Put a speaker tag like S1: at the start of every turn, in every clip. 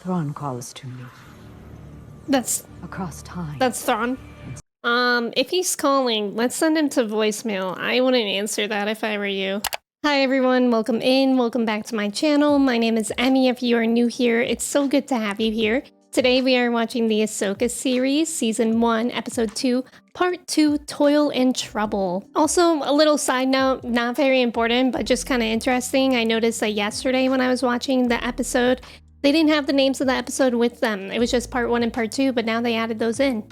S1: Thrawn calls to me.
S2: That's
S1: across time.
S2: That's Thrawn. If he's calling, let's send him to voicemail. I wouldn't answer that if I were you. Hi everyone, welcome in, welcome back to my channel. My name is Emmy. If you are new here, it's so good to have you here. Today we are watching the Ahsoka series, Season 1, Episode 2, Part 2, Toil and Trouble. Also, a little side note, not very important, but just kind of interesting. I noticed that yesterday when I was watching the episode, they didn't have the names of the episode with them. It was just Part 1 and Part 2, but now they added those in.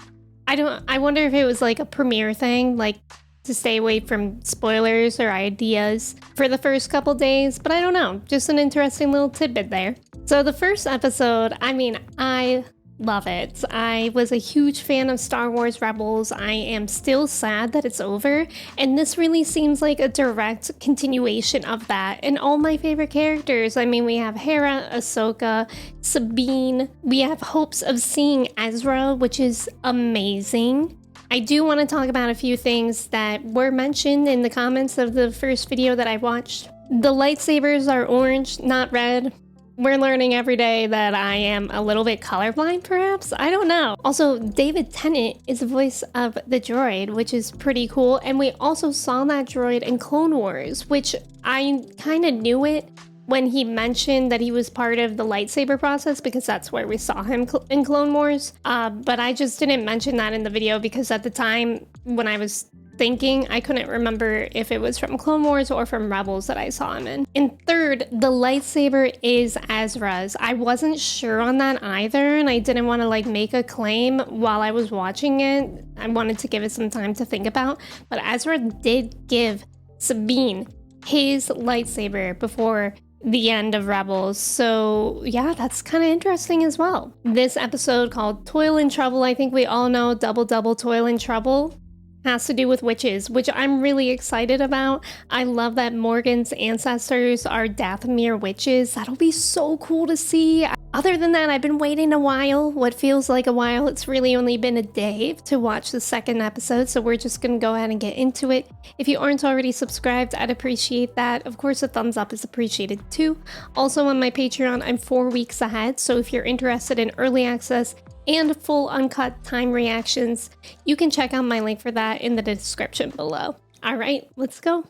S2: I wonder if it was like a premiere thing, like to stay away from spoilers or ideas for the first couple days, but I don't know. Just an interesting little tidbit there. So the first episode, I love it. I was a huge fan of Star Wars Rebels. I am still sad that it's over, and this really seems like a direct continuation of that. And all my favorite characters, we have Hera, Ahsoka, Sabine. We have hopes of seeing Ezra, which is amazing. I do want to talk about a few things that were mentioned in the comments of the first video that I watched. The lightsabers are orange, not red. We're learning every day that I am a little bit colorblind, perhaps? I don't know. Also, David Tennant is the voice of the droid, which is pretty cool. And we also saw that droid in Clone Wars, which I kind of knew it when he mentioned that he was part of the lightsaber process, because that's where we saw him in Clone Wars. But I just didn't mention that in the video because at the time when I was thinking, I couldn't remember if it was from Clone Wars or from Rebels that I saw him in. And third, the lightsaber is Ezra's. I wasn't sure on that either, and I didn't want to like make a claim while I was watching it. I wanted to give it some time to think about, but Ezra did give Sabine his lightsaber before the end of Rebels, so yeah, that's kind of interesting as well. This episode called Toil and Trouble, I think we all know double Toil and Trouble, has to do with witches, which I'm really excited about. I love that Morgan's ancestors are Dathomir witches. That'll be so cool to see. Other than that, I've been waiting a while, what feels like a while. It's really only been a day to watch the second episode, so we're just gonna go ahead and get into it. If you aren't already subscribed, I'd appreciate that. Of course, a thumbs up is appreciated too. Also on my Patreon, I'm 4 weeks ahead, so if you're interested in early access and full uncut time reactions, you can check out my link for that in the description below. All right, let's go.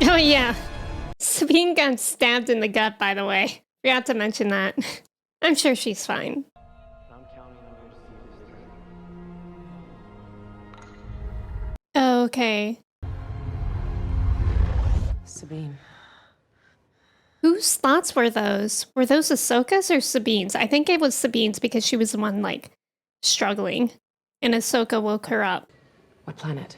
S2: Oh yeah, Sabine got stabbed in the gut, by the way. Forgot to mention that. I'm sure she's fine. Okay.
S1: Sabine.
S2: Whose thoughts were those? Were those Ahsoka's or Sabine's? I think it was Sabine's because she was the one, like, struggling. And Ahsoka woke her up.
S1: What planet?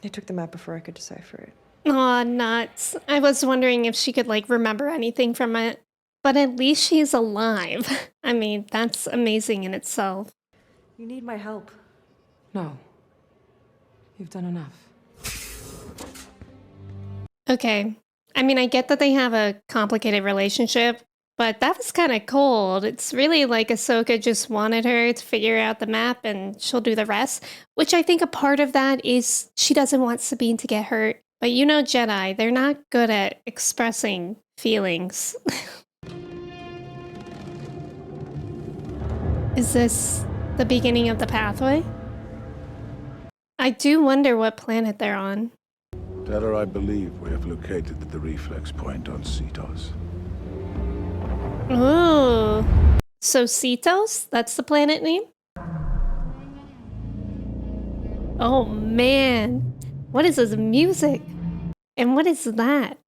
S3: They took the map before I could decipher it.
S2: Aw, nuts. I was wondering if she could, like, remember anything from it. But at least she's alive. That's amazing in itself.
S3: You need my help.
S1: No. You've done enough.
S2: Okay. I get that they have a complicated relationship, but that was kind of cold. It's really like Ahsoka just wanted her to figure out the map and she'll do the rest, which I think a part of that is she doesn't want Sabine to get hurt. But you know Jedi, they're not good at expressing feelings. Is this the beginning of the pathway? I do wonder what planet they're on.
S4: Tell her I believe we have located the reflex point on Cetos.
S2: Ooh. So Cetos? That's the planet name? Oh man. What is this music? And what is that?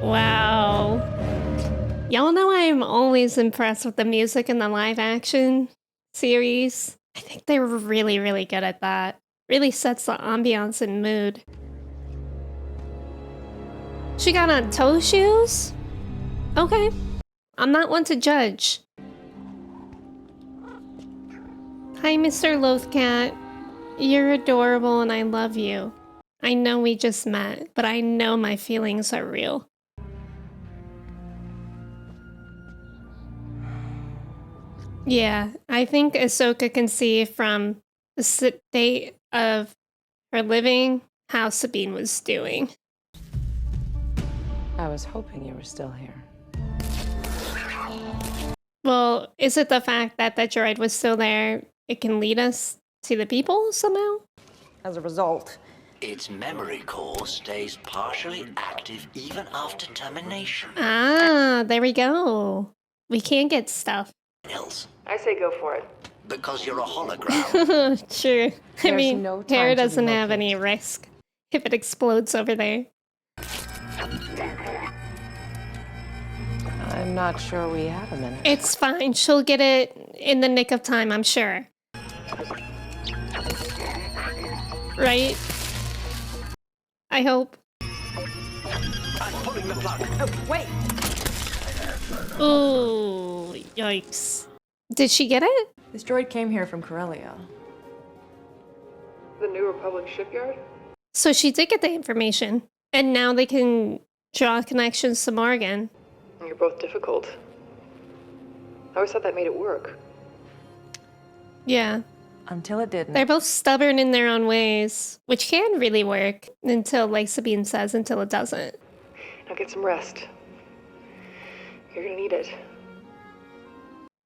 S2: Wow. Y'all know I am always impressed with the music in the live action series. I think they were really, really good at that. Really sets the ambiance and mood. She got on toe shoes? Okay. I'm not one to judge. Hi, Mr. Lothcat. You're adorable and I love you. I know we just met, but I know my feelings are real. Yeah, I think Ahsoka can see from the state of her living how Sabine was doing.
S1: I was hoping you were still here.
S2: Well, is it the fact that that droid was still there? It can lead us to the people somehow?
S3: As a result,
S5: Its memory core stays partially active even after termination.
S2: Ah, there we go. We can get stuff.
S5: Else,
S3: I say go for it.
S5: because you're a hologram.
S2: True. I
S1: There's
S2: mean,
S1: no time
S2: Hera
S1: to
S2: doesn't have
S1: relocate.
S2: any risk if it explodes over there.
S1: I'm not sure we have a minute.
S2: It's fine. She'll get it in the nick of time, I'm sure. Right? I hope.
S5: I'm pulling the plug.
S3: Wait!
S2: Ooh, yikes. Did she get it?
S3: This droid came here from Corellia. The New Republic shipyard?
S2: So she did get the information. And now they can draw connections to Morgan.
S3: You're both difficult. I always thought that made it work.
S2: Yeah.
S3: Until it didn't.
S2: They're both stubborn in their own ways, which can really work until, like Sabine says, until it doesn't.
S3: Now get some rest. You're gonna need it.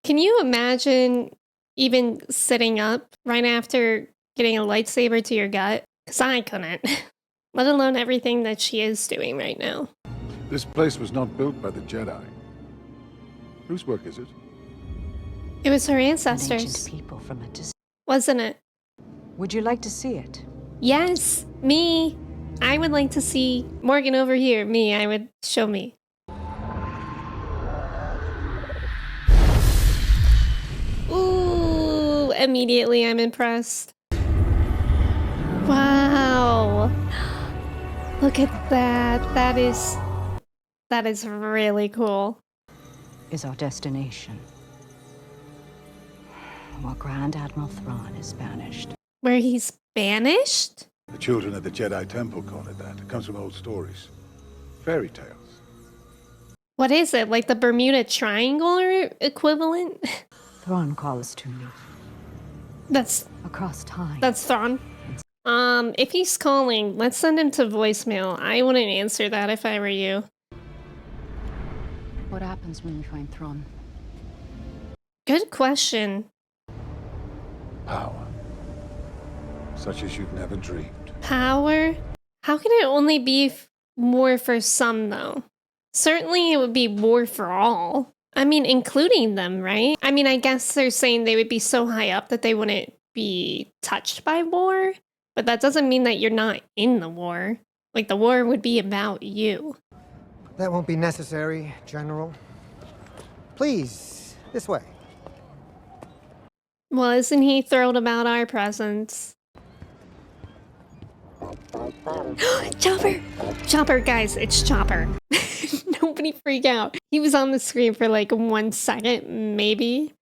S2: Can you imagine even sitting up right after getting a lightsaber to your gut? Because I couldn't. Let alone everything that she is doing right now.
S4: This place was not built by the Jedi. Whose work is it?
S2: It was her
S6: An
S2: ancestors,
S6: ancient people from a distance.
S2: wasn't it?
S6: Would you like to see it?
S2: Yes, me. I would like to see Morgan over here. Me, I would show me. Ooh, immediately I'm impressed. Wow. Look at that. That is really cool.
S6: Is our destination. While Grand Admiral Thrawn is banished.
S2: Where he's banished?
S4: The children of the Jedi Temple call it that. It comes from old stories. Fairy tales.
S2: What is it? Like the Bermuda Triangle or equivalent?
S6: Thrawn calls to me.
S2: That's
S6: Across time.
S2: Thrawn. If he's calling, let's send him to voicemail. I wouldn't answer that if I were you.
S6: What happens when we find Thrawn?
S2: Good question.
S4: Power. Such as you've never dreamed.
S2: Power? How can it only be war for some, though? Certainly it would be war for all. I mean, including them, right? I mean, I guess they're saying they would be so high up that they wouldn't be touched by war. But that doesn't mean that you're not in the war. Like, the war would be about you.
S7: That won't be necessary, General. Please, this way.
S2: Well, isn't he thrilled about our presence? Chopper! Chopper, guys, it's Chopper. Nobody freak out. He was on the screen for like 1 second, maybe.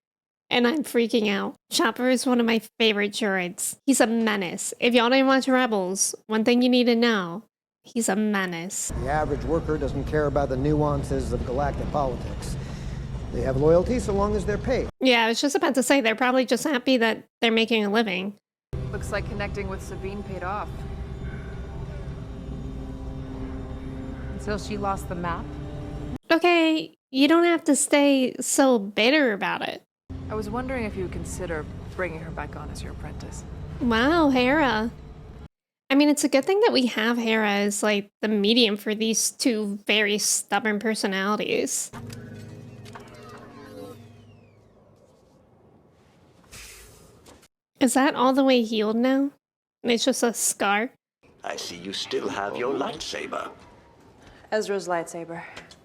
S2: And I'm freaking out. Chopper is one of my favorite droids. He's a menace. If y'all didn't watch Rebels, one thing you need to know, he's a menace.
S7: The average worker doesn't care about the nuances of galactic politics. They have loyalty so long as they're paid.
S2: Yeah, I was just about to say, they're probably just happy that they're making a living.
S3: Looks like connecting with Sabine paid off.
S1: Until she lost the map?
S2: Okay, you don't have to stay so bitter about it.
S3: I was wondering if you would consider bringing her back on as your apprentice.
S2: Wow, Hera. I mean, it's a good thing that we have Hera as, like, the medium for these two very stubborn personalities. Is that all the way healed now? And it's just a scar?
S5: I see you still have your lightsaber.
S3: Ezra's lightsaber.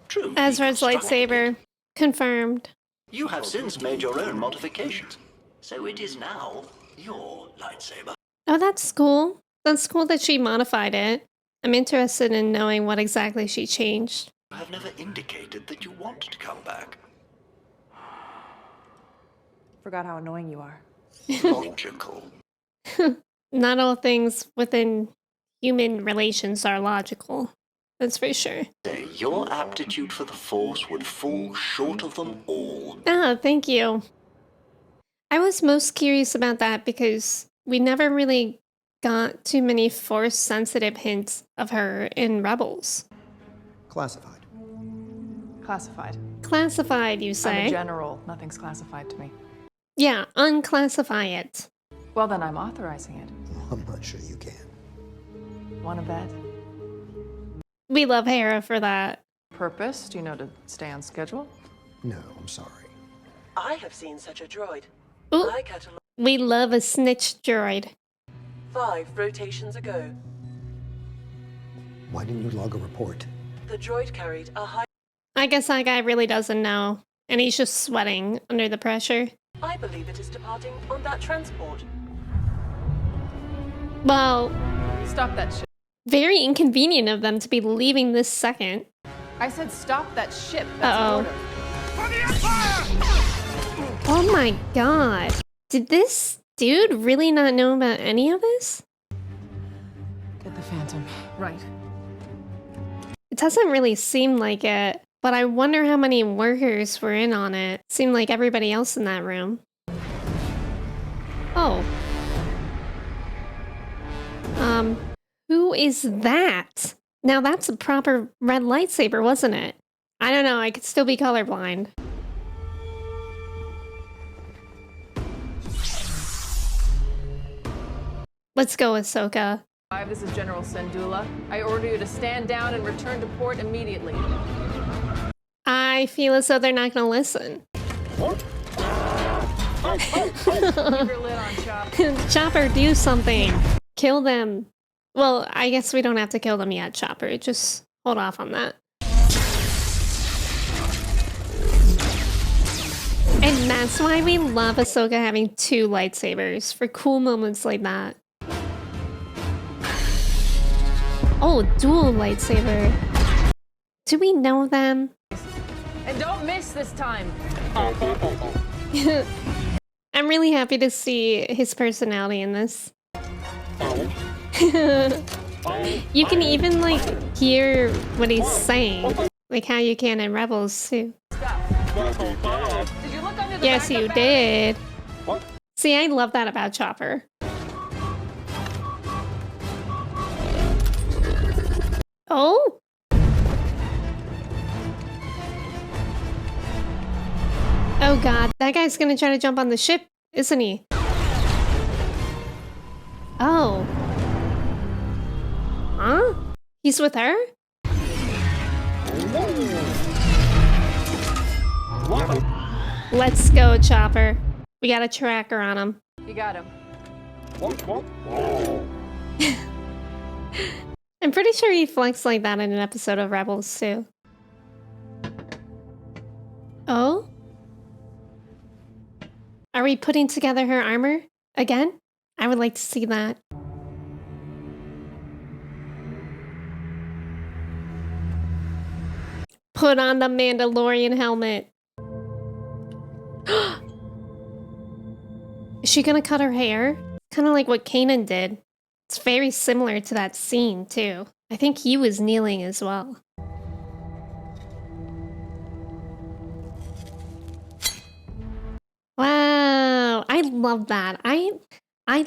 S5: True.
S2: Ezra's
S5: deconstructed
S2: lightsaber.
S5: it.
S2: Confirmed.
S5: You have since made your own modifications. So it is now your lightsaber.
S2: Oh, that's cool. That's cool that she modified it. I'm interested in knowing what exactly she changed.
S5: You have never indicated that you want to come back.
S3: Forgot how annoying you are.
S5: Logical.
S2: Not all things within human relations are logical. That's for sure.
S5: Say your aptitude for the Force would fall short of them all.
S2: Oh, thank you. I was most curious about that because we never really got too many Force-sensitive hints of her in Rebels.
S7: Classified.
S3: Classified.
S2: Classified, you
S3: I'm a
S2: say?
S3: general. Nothing's classified to me.
S2: Yeah, unclassify it.
S3: Well, then I'm authorizing it.
S7: I'm not sure you can.
S3: Want to bet?
S2: We love Hera for that.
S3: Purpose? Do you know to stay on schedule?
S7: No, I'm sorry.
S8: I have seen such a droid.
S2: Ooh,
S8: I catalog
S2: we love a snitch droid.
S8: 5 rotations ago.
S7: Why didn't you log a report?
S8: The droid carried a high...
S2: I guess that guy really doesn't know. And he's just sweating under the pressure.
S8: I believe it is departing on that transport.
S2: Well,
S3: Stop that shit.
S2: very inconvenient of them to be leaving this second.
S3: I said stop that ship. That's
S2: Uh-oh.
S3: an order.
S2: Oh my god. Did this dude really not know about any of this?
S1: Get the Phantom.
S3: Right.
S2: It doesn't really seem like it, but I wonder how many workers were in on it. Seemed like everybody else in that room. Oh. Who is that? Now that's a proper red lightsaber, wasn't it? I don't know, I could still be colorblind. Let's go, Ahsoka.
S3: This is General Syndulla. I order you to stand down and return to port immediately.
S2: I feel as though they're not gonna listen.
S3: Keep your lid on, Chop.
S2: Chopper, do something. Kill them. Well, I guess we don't have to kill them yet, Chopper. Just hold off on that. And that's why we love Ahsoka having 2 lightsabers, for cool moments like that. Oh, dual lightsaber. Do we know them?
S3: And don't miss this time.
S2: I'm really happy to see his personality in this. You can even, like, hear what he's saying. Like how you can in Rebels, too.
S3: Did you look under the
S2: Yes,
S3: backup
S2: you
S3: battery?
S2: did. See, I love that about Chopper. Oh? Oh god, that guy's gonna try to jump on the ship, isn't he? Oh. Huh? He's with her? Let's go, Chopper. We got a tracker on him.
S3: You got him.
S2: I'm pretty sure he flexed like that in an episode of Rebels, too. Oh? Are we putting together her armor again? I would like to see that. Put on the Mandalorian helmet. Is she gonna cut her hair? Kind of like what Kanan did. It's very similar to that scene, too. I think he was kneeling as well. Wow, I love that. I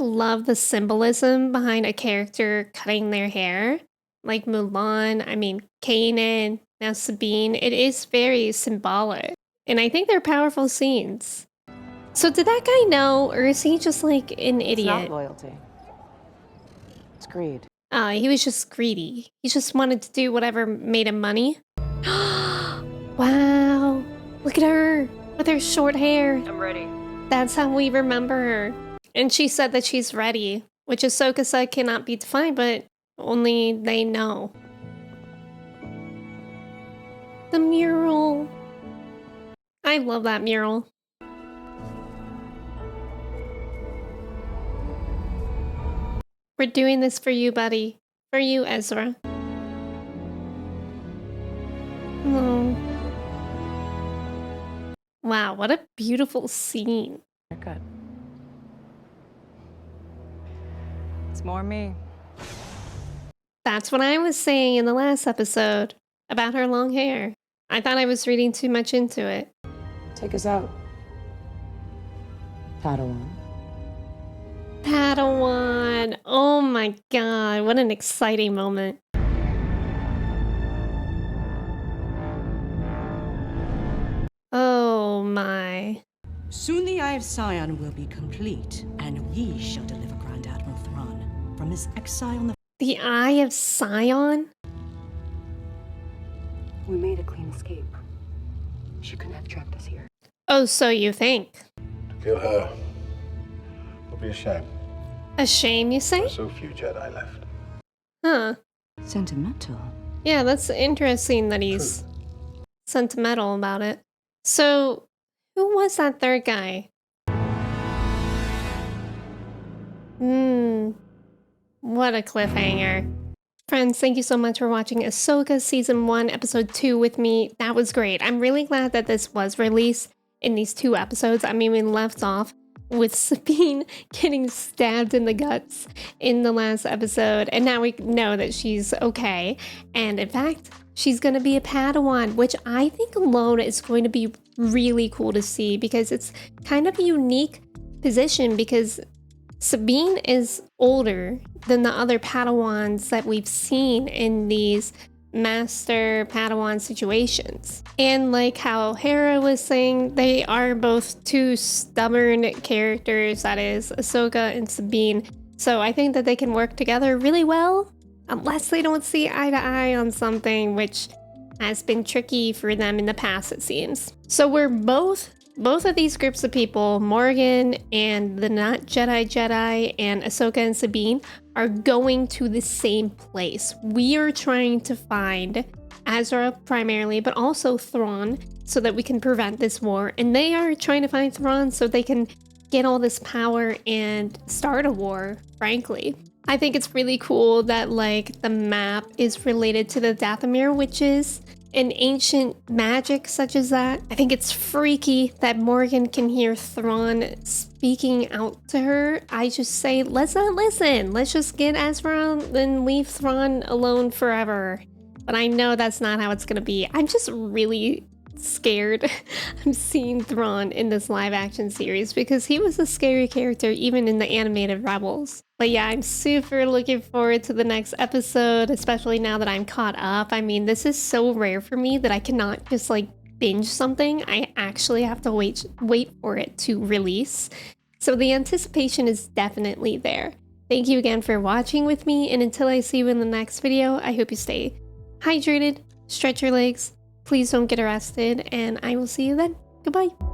S2: love the symbolism behind a character cutting their hair. Like Mulan, I mean, Kanan, now Sabine. It is very symbolic. And I think they're powerful scenes. So did that guy know, or is he just like an
S1: It's not
S2: idiot?
S1: loyalty. It's greed.
S2: He was just greedy. He just wanted to do whatever made him money. Wow. Look at her with her short hair.
S3: I'm ready.
S2: That's how we remember her. And she said that she's ready, which Ahsoka said cannot be defined, but only they know. The mural. I love that mural. We're doing this for you, buddy. For you, Ezra. Oh. Wow, what a beautiful scene.
S1: Haircut. It's more me.
S2: That's what I was saying in the last episode about her long hair. I thought I was reading too much into it.
S1: Take us out. Padawan.
S2: Padawan. Oh my god, what an exciting moment. my.
S9: Soon the Eye of Sion will be complete, and ye shall deliver Grand Admiral Thrawn from his exile on the...
S2: The Eye of Sion?
S6: We made a clean escape. She couldn't have tracked us here.
S2: Oh, so you think?
S4: To kill her would be a shame.
S2: A shame, you say?
S4: So few Jedi left.
S2: Huh.
S6: Sentimental.
S2: Yeah, that's interesting that he's sentimental about it. So, who was that third guy? What a cliffhanger. Friends, thank you so much for watching Ahsoka Season 1, Episode 2 with me. That was great. I'm really glad that this was released in these 2 episodes. I mean, we left off with Sabine getting stabbed in the guts in the last episode, and now we know that she's okay. And in fact, she's going to be a Padawan, which I think alone is going to be really cool to see, because it's kind of a unique position, because Sabine is older than the other Padawans that we've seen in these Master Padawan situations. And like how Hera was saying, they are both 2 stubborn characters, that is Ahsoka and Sabine. So I think that they can work together really well, unless they don't see eye to eye on something, which has been tricky for them in the past, it seems. So we're both of these groups of people, Morgan and the Not Jedi and Ahsoka and Sabine, are going to the same place. We are trying to find Ezra primarily, but also Thrawn, so that we can prevent this war. And they are trying to find Thrawn so they can get all this power and start a war, frankly. I think it's really cool that like the map is related to the Dathomir, which is an ancient magic such as that. I think it's freaky that Morgan can hear Thrawn speaking out to her. I just say, let's not listen. Let's just get Ezra and leave Thrawn alone forever. But I know that's not how it's gonna be. I'm just really scared I'm seeing Thrawn in this live action series, because he was a scary character even in the animated Rebels. But yeah, I'm super looking forward to the next episode, especially now that I'm caught up. I mean, this is so rare for me that I cannot just like binge something. I actually have to wait for it to release. So the anticipation is definitely there. Thank you again for watching with me, and until I see you in the next video, I hope you stay hydrated, stretch your legs, please don't get arrested, and I will see you then. Goodbye.